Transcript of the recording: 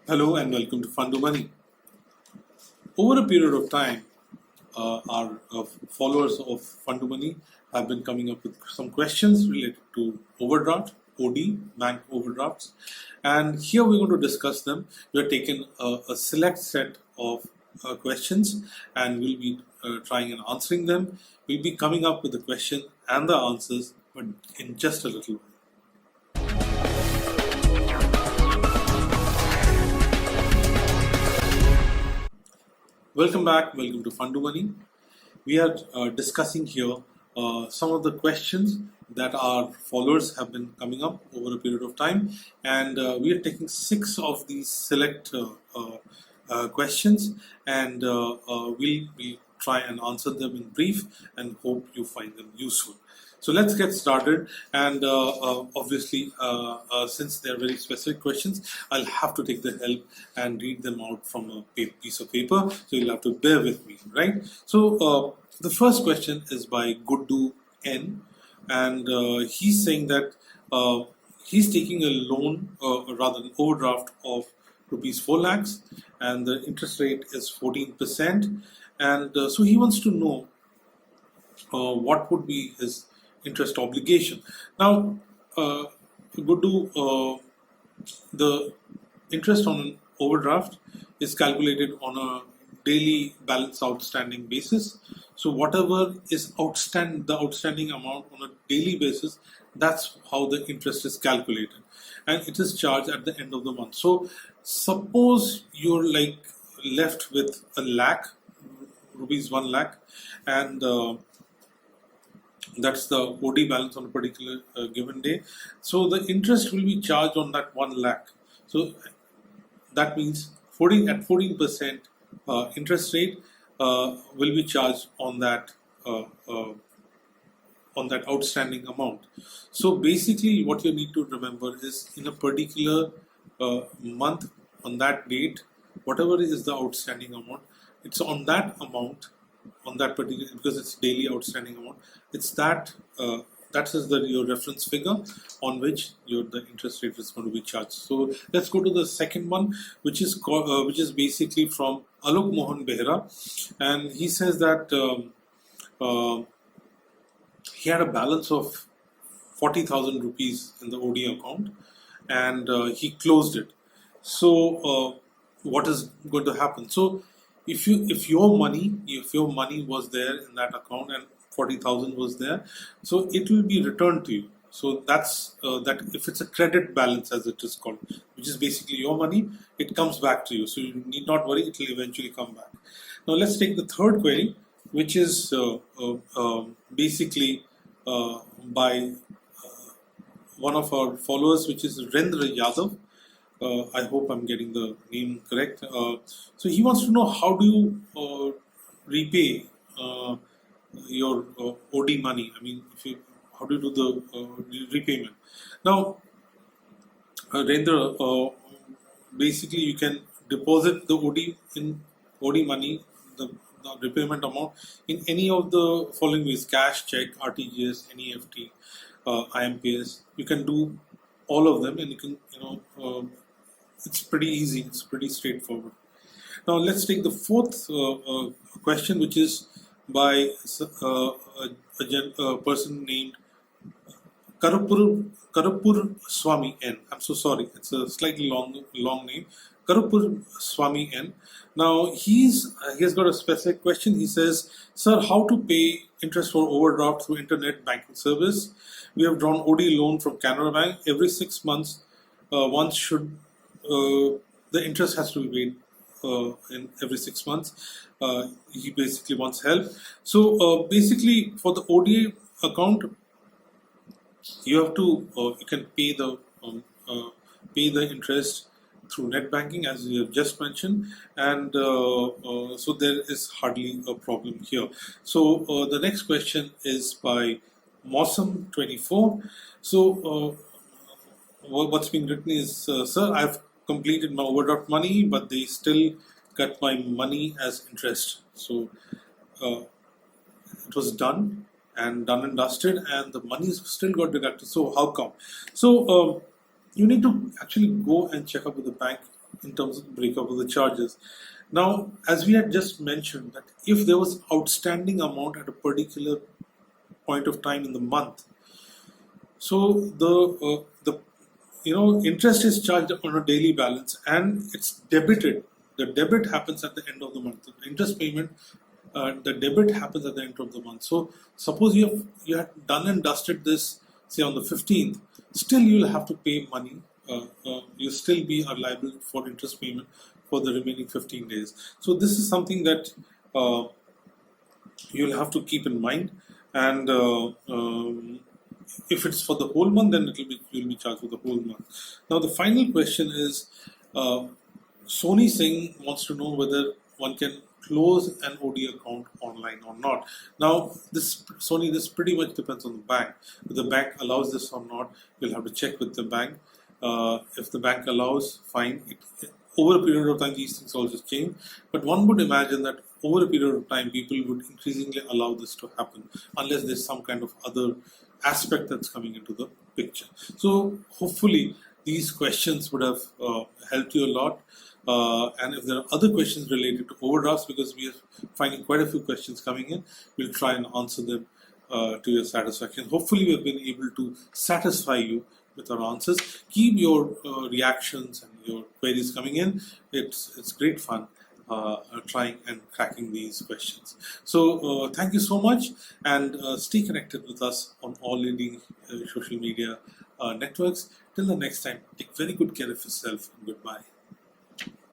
Hello and welcome to Fund Money. Over a period of time, our followers of Fund Money have been coming up with some questions related to overdraft, OD, bank overdrafts, and here we're going to discuss them. We are taking a select set of questions and we'll be trying and answering them. We'll be coming up with the question and the answers, but in just a little while. Welcome back, welcome to Fund Money. We are discussing here some of the questions that our followers have been coming up over a period of time, and we are taking 6 of these select questions, and we'll try and answer them in brief and hope you find them useful. So let's get started, and obviously since they're very specific questions, I'll have to take the help and read them out from a piece of paper, so you'll have to bear with me, right? So the first question is by Guddu N, and he's saying that he's taking a loan, rather an overdraft of rupees 4 lakhs, and the interest rate is 14%, and so he wants to know what would be his interest obligation. Now, Guddu, the interest on an overdraft is calculated on a daily balance outstanding basis. So whatever is outstanding, the outstanding amount on a daily basis, that's how the interest is calculated, and it is charged at the end of the month. So suppose you're like left with a lakh, rupees 1 lakh, and that's the OD balance on a particular given day. So the interest will be charged on that 1 lakh. So that means 14% interest rate will be charged on that outstanding amount. So basically, what you need to remember is in a particular month, on that date, whatever is the outstanding amount, it's on that amount, on that particular, because it's daily outstanding amount, it's that that is your reference figure on which the interest rate is going to be charged. So let's go to the second one, which is basically from Alok Mohan Behera, and he says that he had a balance of 40,000 rupees in the OD account, and he closed it. So what is going to happen? So if your money was there in that account and 40,000 was there, so it will be returned to you. So that's that. If it's a credit balance, as it is called, which is basically your money, it comes back to you. So you need not worry; it will eventually come back. Now let's take the third query, which is basically by one of our followers, which is Rendra Yadav. I hope I'm getting the name correct. So he wants to know, how do you repay your OD money? I mean, how do you do the repayment? Now, Rendra, basically you can deposit the OD money, the repayment amount, in any of the following ways: cash, cheque, RTGS, NEFT, IMPS. You can do all of them, and you can, it's pretty easy, it's pretty straightforward. Now let's take the fourth question, which is by a person named Karuppusamy N. I'm so sorry, it's a slightly long name. Karuppusamy N. Now he's got a specific question. He says, "Sir, how to pay interest for overdraft through internet banking service? We have drawn OD loan from Canara Bank. Every 6 months, once should the interest has to be paid in every 6 months. He basically wants help. So basically, for the ODA account, you have to you can pay the interest through net banking, as we have just mentioned, and so there is hardly a problem here. So the next question is by Mosam24. So what's being written is, "Sir, I've completed my overdraft money, but they still cut my money as interest." So it was done and dusted, and the money still got deducted. So how come? So you need to actually go and check up with the bank in terms of breakup of the charges. Now, as we had just mentioned, that if there was outstanding amount at a particular point of time in the month, so the interest is charged on a daily balance and it's debited. The debit happens at the end of the month. The interest payment, the debit happens at the end of the month. So suppose you have done and dusted this, say on the 15th, still you'll have to pay money. You'll still be liable for interest payment for the remaining 15 days. So this is something that you'll have to keep in mind. And if it's for the whole month, then you'll be charged for the whole month. Now the final question is, Soni Singh wants to know whether one can close an OD account online or not. Now, this pretty much depends on the bank. If the bank allows this or not, you'll have to check with the bank. If the bank allows, fine. Over a period of time, these things also change. But one would imagine that over a period of time, people would increasingly allow this to happen, unless there's some kind of other aspect that's coming into the picture. So hopefully, these questions would have helped you a lot. And if there are other questions related to overdrafts, because we are finding quite a few questions coming in, we'll try and answer them to your satisfaction. Hopefully, we have been able to satisfy you with our answers. Keep your reactions and your queries coming in. It's great fun trying and cracking these questions. So thank you so much, and stay connected with us on all leading social media networks. Till the next time, take very good care of yourself, and goodbye.